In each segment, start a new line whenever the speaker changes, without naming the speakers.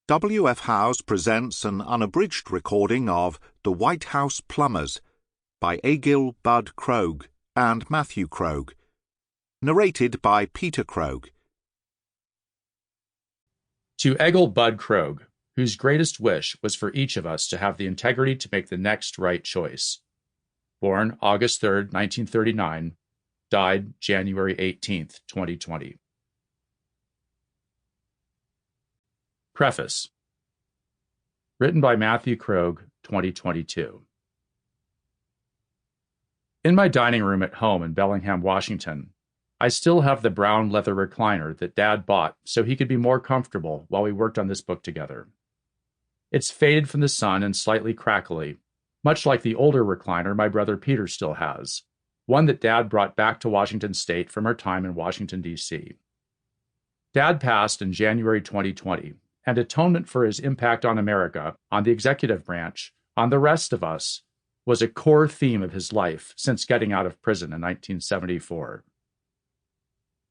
W.F. House presents an unabridged recording of The White House Plumbers by Egil Bud Krogh and Matthew Krogh, narrated by Peter Krogh.
To Egil Bud Krogh, whose greatest wish was for each of us to have the integrity to make the next right choice. Born August 3, 1939, died January 18, 2020. Preface. Written by Matthew Krogh, 2022. In my dining room at home in Bellingham, Washington, I still have the brown leather recliner that Dad bought so he could be more comfortable while we worked on this book together. It's faded from the sun and slightly crackly, much like the older recliner my brother Peter still has, one that Dad brought back to Washington State from our time in Washington, D.C. Dad passed in January 2020, and atonement for his impact on America, on the executive branch, on the rest of us, was a core theme of his life since getting out of prison in 1974.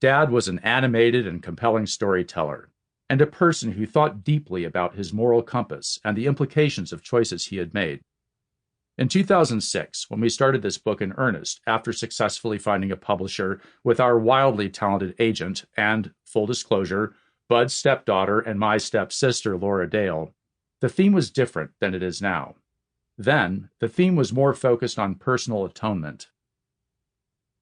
Dad was an animated and compelling storyteller, and a person who thought deeply about his moral compass and the implications of choices he had made. In 2006, when we started this book in earnest after successfully finding a publisher with our wildly talented agent and, full disclosure, Bud's stepdaughter and my stepsister, Laura Dale, the theme was different than it is now. Then, the theme was more focused on personal atonement.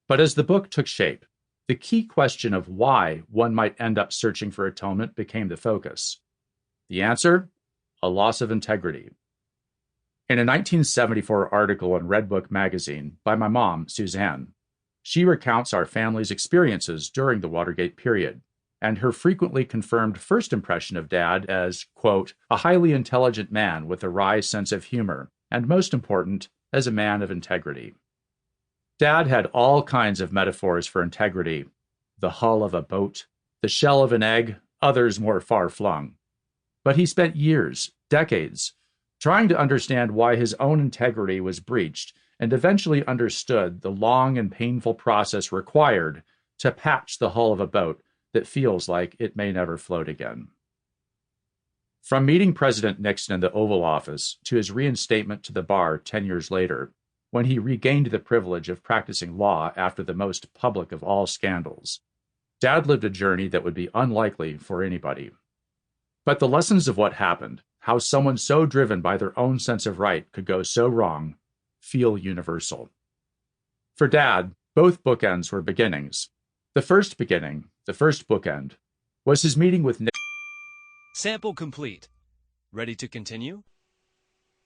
But as the book took shape, the key question of why one might end up searching for atonement became the focus. The answer? A loss of integrity. In a 1974 article in Redbook magazine by my mom, Suzanne, she recounts our family's experiences during the Watergate period, and her frequently confirmed first impression of Dad as, quote, a highly intelligent man with a wry sense of humor, and most important, as a man of integrity. Dad had all kinds of metaphors for integrity: the hull of a boat, the shell of an egg, others more far-flung. But he spent years, decades, trying to understand why his own integrity was breached, and eventually understood the long and painful process required to patch the hull of a boat that feels like it may never float again. From meeting President Nixon in the Oval Office to his reinstatement to the bar 10 years later, when he regained the privilege of practicing law after the most public of all scandals, Dad lived a journey that would be unlikely for anybody. But the lessons of what happened, how someone so driven by their own sense of right could go so wrong, feel universal. For Dad, both bookends were beginnings. The first beginning, the first bookend, was his meeting with Nixon.
Sample complete. Ready to continue?